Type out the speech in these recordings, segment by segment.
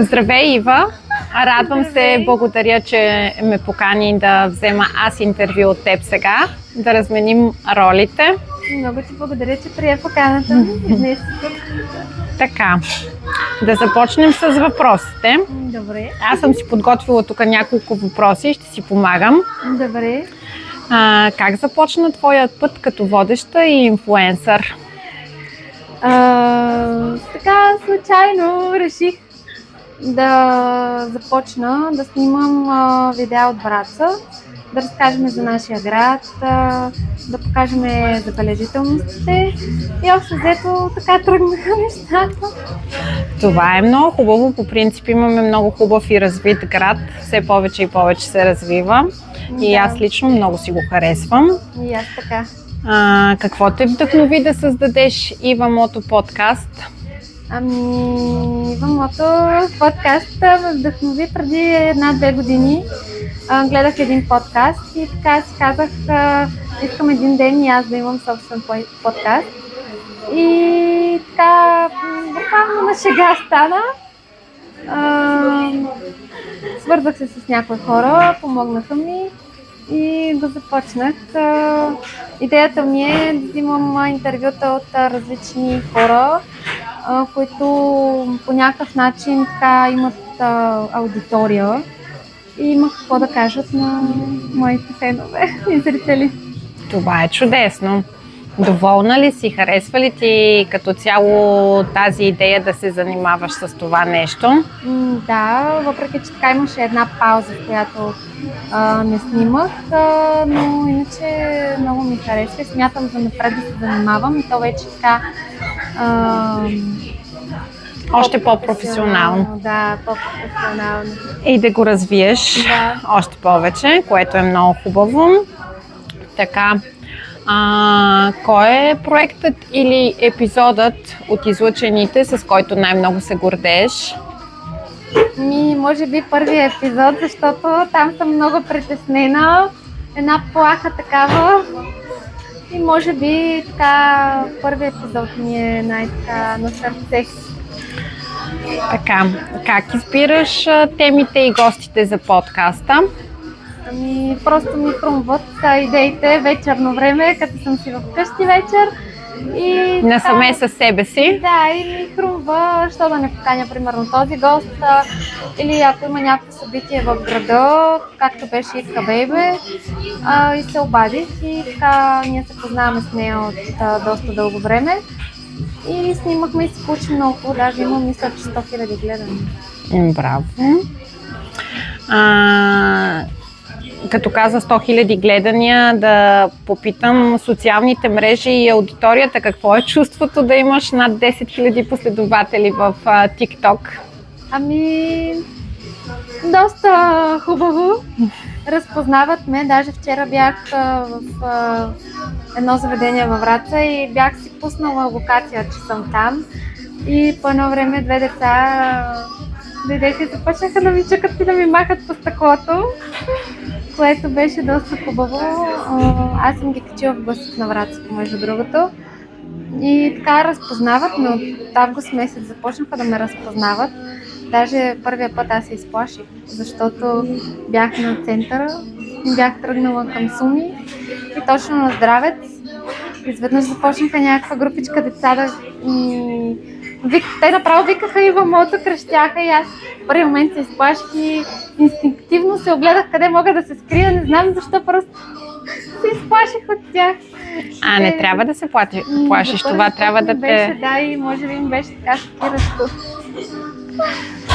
Здравей, Ива! Радвам се, благодаря, че ме покани да взема аз интервю от теб сега, да разменим ролите. Много ти благодаря, че прие поканата ми днес тук. Така, да започнем с въпросите. Добре. Аз съм си подготвила тук няколко въпроси и ще си помагам. Добре. Как започна твоят път като водеща и инфлуенсър? Така случайно реших да започна да снимам видеа от Враца, да разкажем за нашия град, да покажем забележителностите и общо взето така тръгнаха нещата. Това е много хубаво. По принцип имаме много хубав и развит град. Все повече и повече се развива. И аз лично много си го харесвам. И аз така. Какво те вдъхнови да създадеш Ива Мото подкаст? Ива Мото подкаст ме вдъхнови преди 1-2 години. Гледах един подкаст и така си казах, искам един ден и аз да имам собствен подкаст. И така, буквално на шега стана. Свързах се с някои хора, помогнаха ми и го започнах. Идеята ми е да взимам интервюта от различни хора, които по някакъв начин така имат аудитория и имах какво да кажат на моите фенове и зрители. Това е чудесно. Доволна ли си? Харесва ли ти като цяло тази идея да се занимаваш с това нещо? Да, въпреки че така имаше една пауза, в която не снимах, но иначе много ми харесва и смятам за напред да се занимавам и то вече така още по-професионално. Да, по-професионално. И да го развиеш още повече, което е много хубаво. Така, кой е проектът или епизодът от излъчените, с който най-много се гордееш? Може би първият епизод, защото там съм много притеснена. Една плаха такава. И може би така първият епизод ми е най-така на сърце. Така, как избираш темите и гостите за подкаста? Просто ми хрумват идеите вечерно време, като съм си вкъщи вечер. И насаме със себе си? Да, и ми хрумва, що да не поканя примерно този гост, или ако има някакво събитие в града, както беше Итка Бейбе, и се обадих и така ние се познаваме с нея от доста дълго време. И снимахме и се получи много, даже има мисля, че 100 000 гледания. Браво! Като каза 100 000 гледания, да попитам социалните мрежи и аудиторията, какво е чувството да имаш над 10 000 последователи в TikTok? Доста хубаво. Разпознават ме. Даже вчера бях в едно заведение във Враца и бях си пуснала локация, че съм там. И по едно време 2 деца дойдеха и започнаха да ми чукат и да ми махат по стъклото, което беше доста хубаво. Аз съм ги качила в Гласът на Враца, между другото. И така разпознават, но от август месец започнаха да ме разпознават. Даже първия път аз се изплаших, защото бях на центъра и бях тръгнала към Суми и точно на Здравец. Изведнъж започнаха някаква групичка деца да те направо викаха Ива Мото, крещяха и аз в първи момент се изплаших и инстинктивно се огледах къде мога да се скрия, не знам защо, просто се изплаших от тях. Не трябва да се плашиш, това трябва да те... Да, и може би им беше така шокиращо.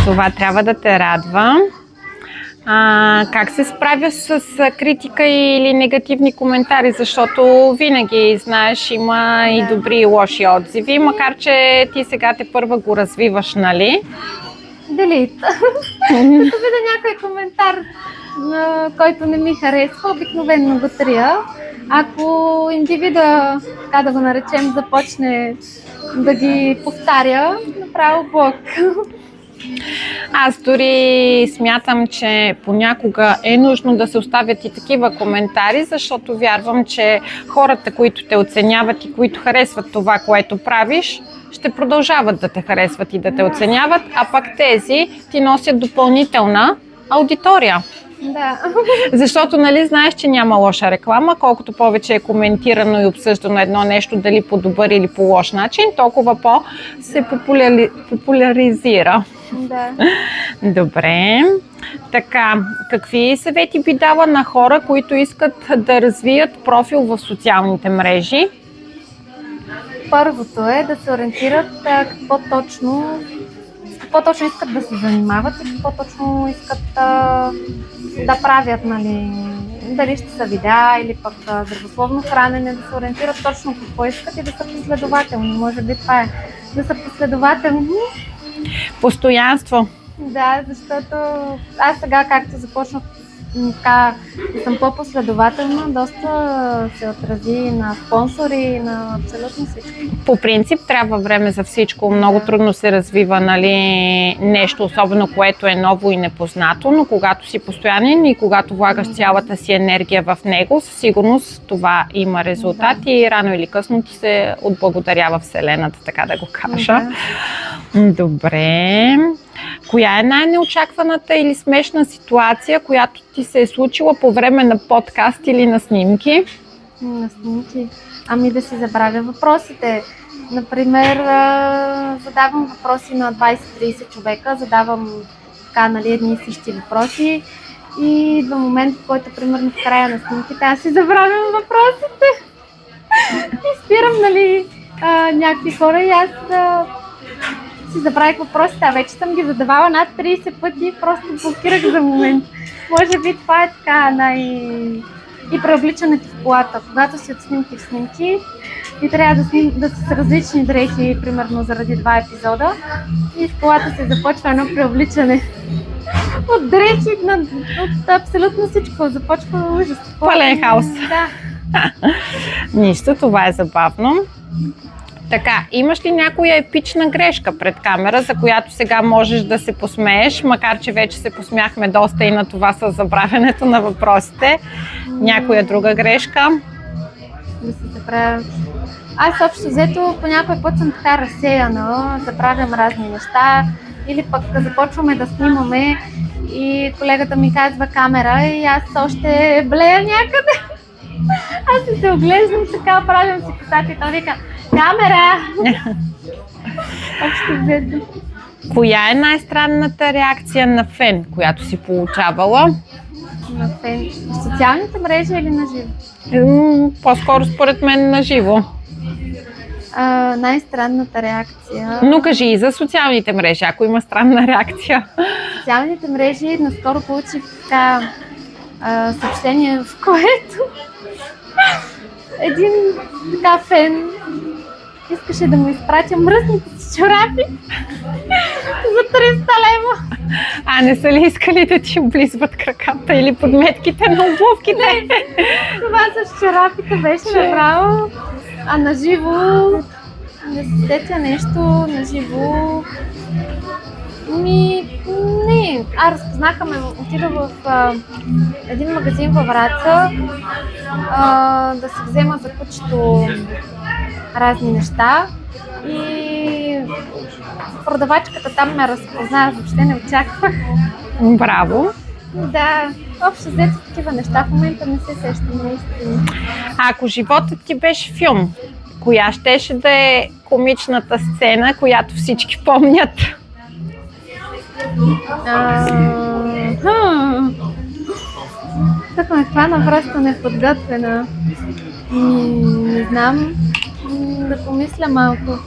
Това трябва да те радва. Как се справяш с критика или негативни коментари, защото винаги, знаеш, има и добри и лоши отзиви, макар че ти сега тепърва го развиваш, нали? Делит. Като видя някой коментар, който не ми харесва, обикновено го трия. Ако индивида, така да го наречем, започне да ги повтаря, направо блок. Аз дори смятам, че понякога е нужно да се оставят и такива коментари, защото вярвам, че хората, които те оценяват и които харесват това, което правиш, ще продължават да те харесват и да те оценяват, а пък тези ти носят допълнителна аудитория. Да. Защото, нали, знаеш, че няма лоша реклама, колкото повече е коментирано и обсъждано едно нещо, дали по добър или по лош начин, толкова се популяризира. Да. Добре. Така, какви съвети би дала на хора, които искат да развият профил в социалните мрежи? Първото е да се ориентират какво точно искат да се занимават и какво точно искат да правят, нали. Дали ще са видеа или пък здравословно хранене, да се ориентират точно какво искат и да са последователни. Може би това е. Да са последователни. Постоянство. Да, защото аз сега, както започнах така, да съм по-последователна, доста се отрази на спонсори и на абсолютно всичко. По принцип трябва време за всичко. Много трудно се развива, нали, нещо, особено което е ново и непознато, но когато си постоянен и когато влагаш цялата си енергия в него, със сигурност това има резултати и рано или късно ти се отблагодарява Вселената, така да го кажа. Добре. Коя е най-неочакваната или смешна ситуация, която ти се е случила по време на подкаст или на снимки? На снимки? Ами да си забравя въпросите. Например, задавам въпроси на 20-30 човека, задавам така, нали, едни и същи въпроси и до момента, в който, примерно, в края на снимките, аз си забравям въпросите и спирам, нали, някакви хора и аз си забравих въпросите, а вече съм ги задавала над 30 пъти и просто блокирах за момент. Може би това е така и преобличането в колата. Когато си от снимки в снимки и трябва да са с различни дрехи, примерно заради 2 епизода, и в колата се започва едно преобличане от дрехи, от абсолютно всичко. Започва ужас. Пълен хаос. Да. Нищо, това е забавно. Така, имаш ли някоя епична грешка пред камера, за която сега можеш да се посмееш, макар че вече се посмяхме доста и на това с забравянето на въпросите? Някоя друга грешка? Да се забравя. Аз общо взето по някой път съм така разсеяна, забравям разни неща или пък започваме да снимаме и колегата ми казва камера и аз още блея някъде. Аз се оглеждам така, правям си косата и той вика камера! Общо взето. Коя е най-странната реакция на фен, която си получавала? На фен? В социалните мрежи или на живо? По-скоро според мен на живо. Най-странната реакция... Но кажи и за социалните мрежи, ако има странна реакция. Социалните мрежи наскоро получих така съобщение, в което един така фен искаше да му изпратя мръсните си чорапи за 300 лева. А не са ли искали да ти облизват краката или подметките на обувките? Това с чорапите беше направо, а на живо не се сетя нещо на живо. Не, разпознаха ме, отидох в един магазин във Враца да се взема за кучето разни неща и продавачката там ме разпозна, въобще не очаквах. Браво! Да, общо взето такива неща в момента не се сещам наистина. Ако животът ти беше филм, коя щеше да е комичната сцена, която всички помнят? Тук ме хвана просто неподготвена. Не знам, да помисля малко.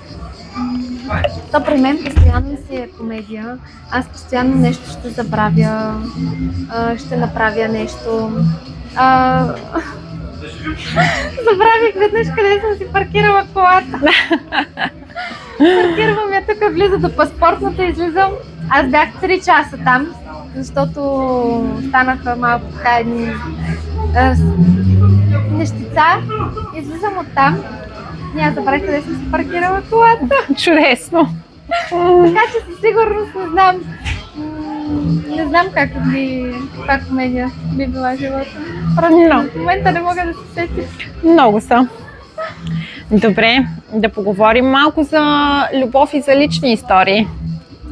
То при мен постоянно си е комедия. Аз постоянно нещо ще забравя, ще направя нещо. Забравих веднъж къде съм си паркирала колата. Паркирвам я тук, влиза до паспортната, излизам. Аз бях 3 часа там, защото станаха малко така едни нещица. Излизам оттам и аз забравих къде съм си паркирала колата. Чудесно! Така че със сигурност не знам. Не знам каква комедия би била живота. Просто в момента не мога да се сетя. Много са. Добре, да поговорим малко за любов и за лични истории.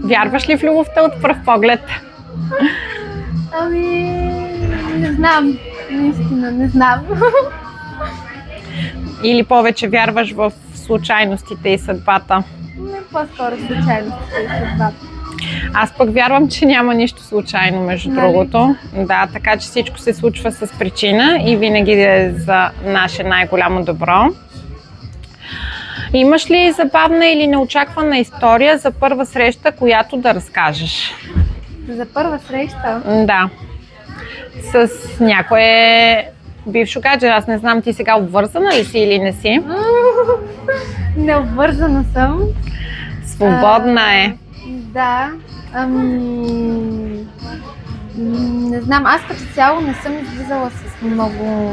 Вярваш ли в любовта от пръв поглед? Ами, не знам. Наистина, не знам. Или повече вярваш в случайностите и съдбата? Не, по-скоро случайностите и съдбата. Аз пък вярвам, че няма нищо случайно, между другото. Да, така че всичко се случва с причина и винаги е за наше най-голямо добро. Имаш ли забавна или неочаквана история за първа среща, която да разкажеш? За първа среща? Да. С някое бившо гадже. Аз не знам, ти сега обвързана ли си или не си? Не обвързана съм. Свободна е. Да. Не знам, аз като цяло не съм излизала с много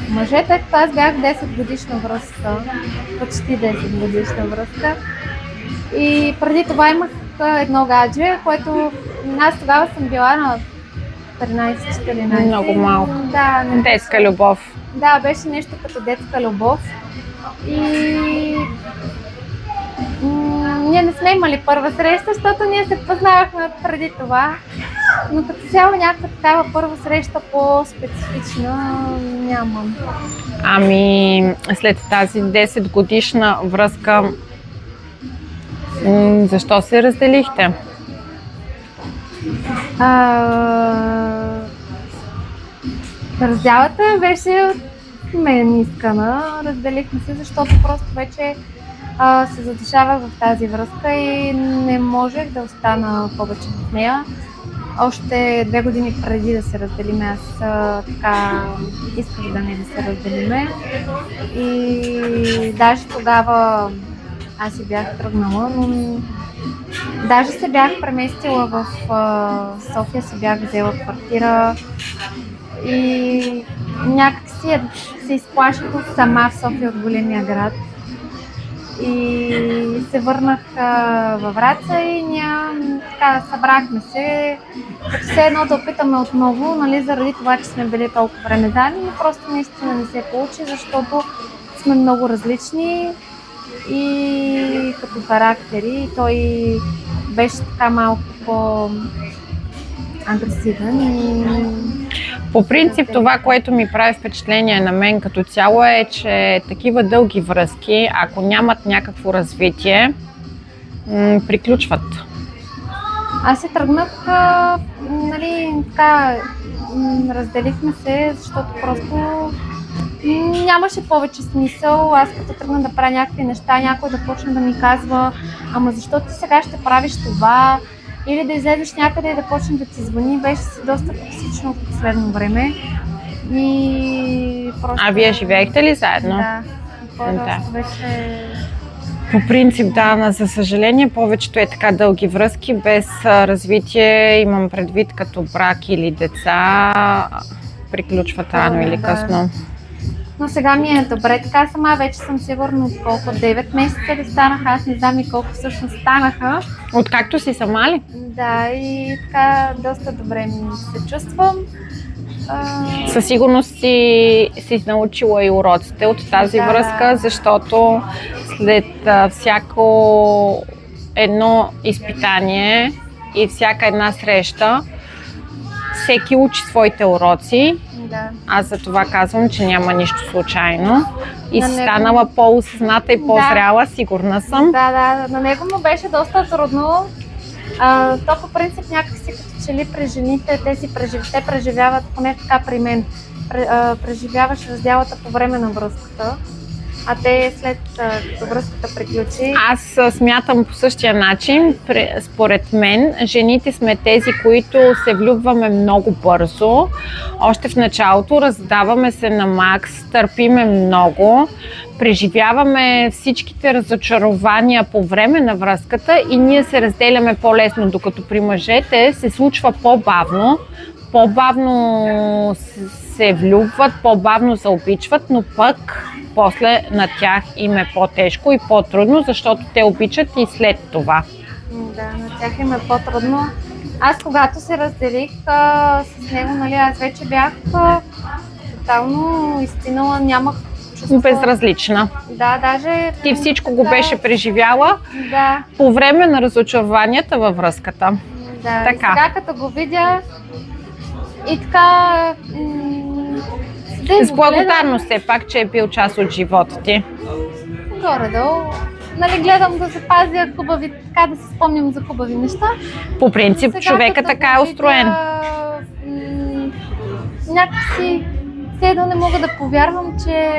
мъже, тъй като аз бях 10 годишна връзка, почти 10 годишна връзка. И преди това имах едно гадже, което аз тогава съм била на 13-14. Много малко. Да, детска любов. Да, беше нещо като детска любов. И ние не сме имали първа среща, защото ние се познавахме преди това. Но като цяло някаква такава първа среща по-специфична нямам. Ами, след тази 10 годишна връзка, защо се разделихте? Раздялата беше от мен искана. Разделихме се, защото просто вече се задушавах в тази връзка и не можех да остана повече в нея. Още 2 години преди да се разделиме, аз така исках да не да се разделиме. И даже тогава аз си бях тръгнала, но даже се бях преместила в София, си бях взела квартира и някак си се изплаших сама в София от големия град. И се върнах във Враца и ние така събрахме се, като все едно да опитаме отново, нали, заради това, че сме били толкова време заедно, но просто наистина не се получи, защото сме много различни и като характери. Той беше така малко по-агресивен и... По принцип, това, което ми прави впечатление на мен като цяло е, че такива дълги връзки, ако нямат някакво развитие, приключват. Аз се тръгнах, нали, така, разделихме се, защото просто нямаше повече смисъл. Аз като тръгна да правя някакви неща, някой да почне да ми казва: ама защо ти сега ще правиш това? Или да излезеш някъде и да почне да ти звъни, беше си доста токсично в последно време. И просто... А вие живеехте ли заедно? Да. Просто беше... По принцип, да, за съжаление, повечето е така дълги връзки, без развитие, имам предвид като брак или деца, приключват рано или късно. Но сега ми е добре, така сама вече съм сигурна от колко 9 месеца ли станаха, аз не знам и колко всъщност станаха. Откакто си сама ли? Да, и така доста добре ми се чувствам. Със сигурност си научила и уроците от тази връзка, защото след всяко едно изпитание и всяка една среща, всеки учи своите уроци. Да. Аз за това казвам, че няма нищо случайно. И си станала по-осъзната и по-зряла, сигурна съм. Да, на него му беше доста трудно. То по принцип някакси като че ли при жените, те преживяват, поне така при мен, преживяваш разделата по време на връзката, а те след като връзката приключи. Аз смятам по същия начин. Според мен, жените сме тези, които се влюбваме много бързо. Още в началото раздаваме се на макс, търпиме много, преживяваме всичките разочарования по време на връзката и ние се разделяме по-лесно, докато при мъжете се случва по-бавно. По-бавно се влюбват, по-бавно се обичват, но пък после на тях им е по-тежко и по-трудно, защото те обичат и след това. Да, на тях им е по-трудно. Аз когато се разделих с него, нали, аз вече бях тотално изцинала, нямах чувство. Безразлична. Да, даже... Ти всичко го беше преживяла Да. по време на разочарованията във връзката. Да, Така. и сега като го видя и така... С благодарност все пак, че е бил част от живота ти. Горе-долу. Нали, гледам да запазя хубави, така да си спомням за хубави неща. По принцип, Сега, човека като така го е устроен. видя, някакси все едно не мога да повярвам, че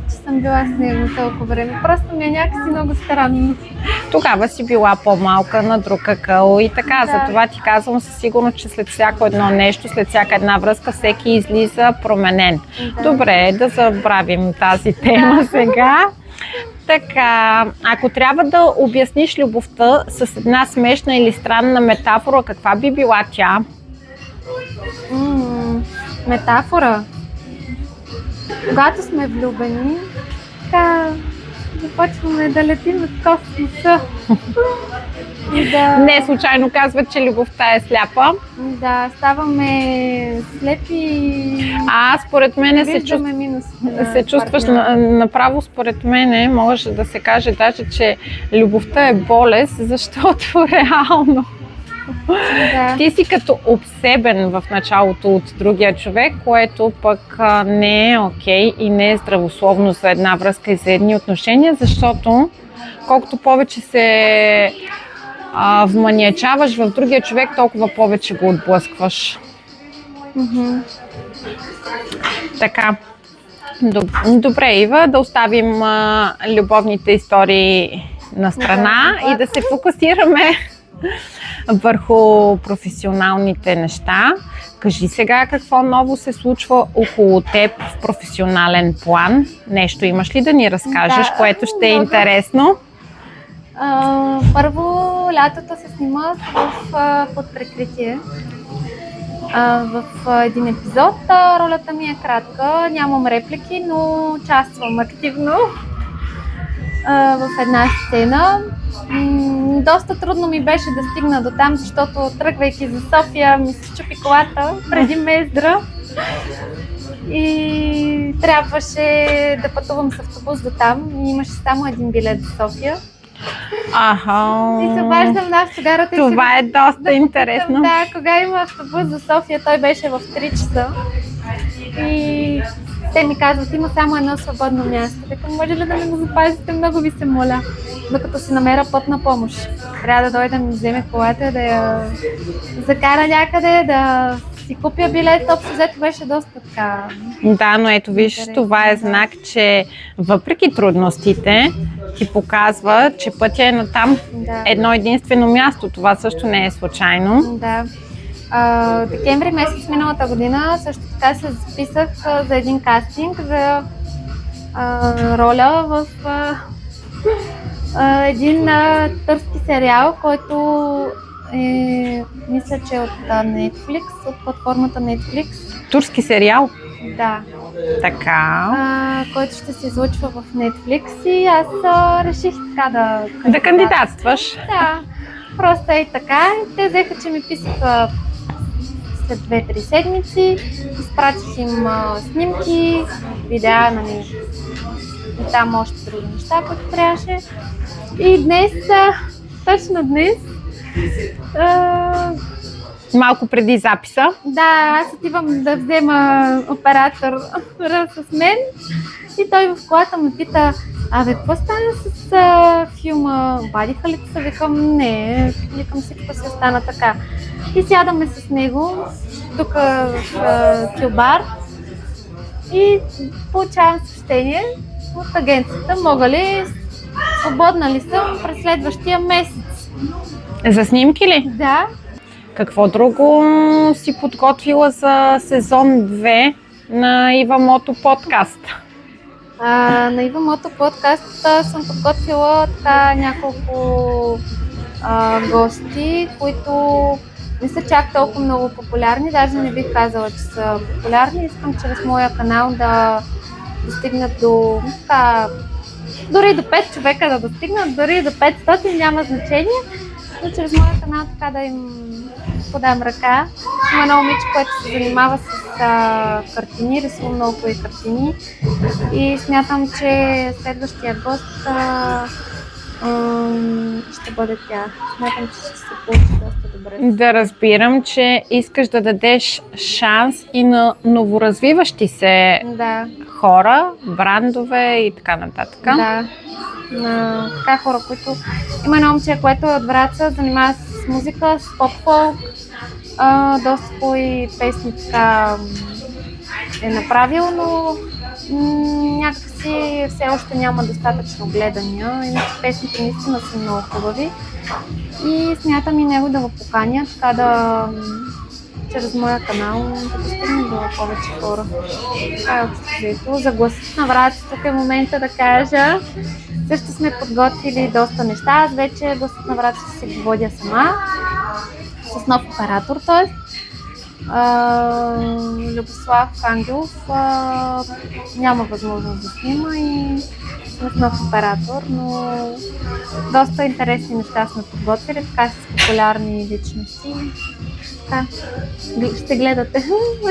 съм била с него толкова време. Просто ми е някакси много странно. Тогава си била по-малка на друг акъл и така. Да. Затова ти казвам със сигурност, че след всяко едно нещо, след всяка една връзка, всеки излиза променен. Да. Добре, да забравим тази тема сега. Така, ако трябва да обясниш любовта с една смешна или странна метафора, каква би била тя? Метафора. Когато сме влюбени, така започваме да летим в космоса. И да, Не случайно казват, че любовта е сляпа. да ставаме слепи. Според мен виждаме минусите на се чувстваш партньора. направо, според мен, може да се каже даже, че любовта е болест, защото реално Да. ти си като обсебен в началото от другия човек, което пък не е окей и не е здравословно за една връзка и за едни отношения, защото колкото повече се вманиачаваш в другия човек, толкова повече го отблъскваш. Мгм. Така. Добре, Ива, да оставим любовните истории на страна Да. и да се фокусираме върху професионалните неща. Кажи сега какво ново се случва около теб в професионален план. Нещо имаш ли да ни разкажеш, Да, което ще е много. интересно? Първо лятото се снима под прикритие. В един епизод ролята ми е кратка, нямам реплики, но участвам активно в една сцена. Доста трудно ми беше да стигна до там, защото тръгвайки за София ми се счупи колата преди Мездра и трябваше да пътувам с автобус до там и имаше само един билет за София. И се обаждам на автогарата. Това е доста интересно. Да, кога има автобус за София, той беше в 3 часа. И те ми казват, има само едно свободно място. Така, може ли да ме го запазите? Много ви се моля. Докато си намеря пътна помощ. Трябва да дойда да ми вземе колата, да я закара някъде, да си купя билет. Общо взето беше доста така. Да, но ето виж, интересно, това е да. знак, че въпреки трудностите ти показва, че пътя е натам Да. едно единствено място. Това също не е случайно. Да. Декември месец миналата година също така се записах за един кастинг за роля в един турски сериал, който е, мисля, че от Netflix, от платформата Netflix. Турски сериал. Да. Така. Който ще се излъчва в Netflix и аз реших така Да кандидатстваш. Да, просто е така. Те взеха, че ми писаха след 2-3 седмици. Изпратих им снимки, видеа, нали, и там още други неща, които трябваше. И днес, точно днес, Малко преди записа. да, аз отивам да взема оператор с мен и той в колата ме пита: абе, какво стана с филма? Обадиха ли се? Викам, не, викам, всичко се стана така. И сядаме с него тук в Кюлбар и получавам съобщение от агенцията, мога ли, свободна ли съм през следващия месец. За снимки ли? Да. Какво друго си подготвила за сезон 2 на Ива Мото подкаст? На Ива Мото подкаст съм подготвила така няколко гости, които не са чак толкова много популярни, даже не бих казала, че са популярни. Искам чрез моя канал да достигнат до така, дори до 5 човека да достигнат, дори до 500, няма значение. но чрез моя канал така да им подам ръка. Има едно момиче, което се занимава с картини, рисува много хубави картини и смятам, че следващия гост ще бъде тя. Смятам, че ще се получи доста добре. Да разбирам, че искаш да дадеш шанс и на новоразвиващи се Да, хора, брандове и така нататък. да. На така хора, които... Има едно момче, което е от Враца, занимава се с музика, с поп-фолк. Доста хубави песни така е направил, но някакси все още няма достатъчно гледания. Иначе песните наистина са много хубави. И смятам и него да го поканя, така да чрез моя канал да достигне до повече хора. Това е общо. За Гласът на Враца тук е момента да кажа. Също сме подготвили доста неща. Аз вече Гласът на Враца ще се го водя сама. С нов оператор, т.е. Любослав Ангелов няма възможност да снима и сме с нов оператор, но доста интересни неща сме подготвили, така с популярни личности. Така, ще гледате.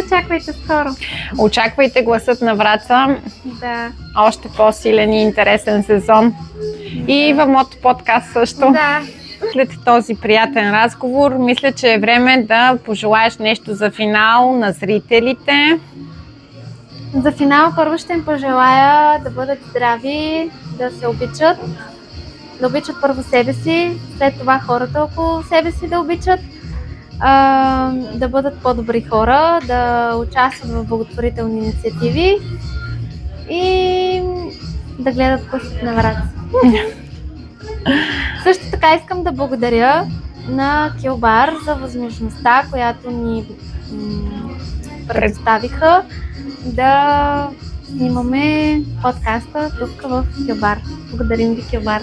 Очаквайте скоро. Очаквайте Гласът на Враца. Да. Още по-силен и интересен сезон. И в моето подкаст също. Да. След този приятен разговор, мисля, че е време да пожелаеш нещо за финал на зрителите. За финал първо ще им пожелая да бъдат здрави, да се обичат, да обичат първо себе си, след това хората около себе си да обичат, да бъдат по-добри хора, да участват в благотворителни инициативи и да гледат Гласът на Враца. Също така искам да благодаря на Килбар за възможността, която ни предоставиха да снимаме подкаста тук в Килбар. Благодарим ви, Килбар.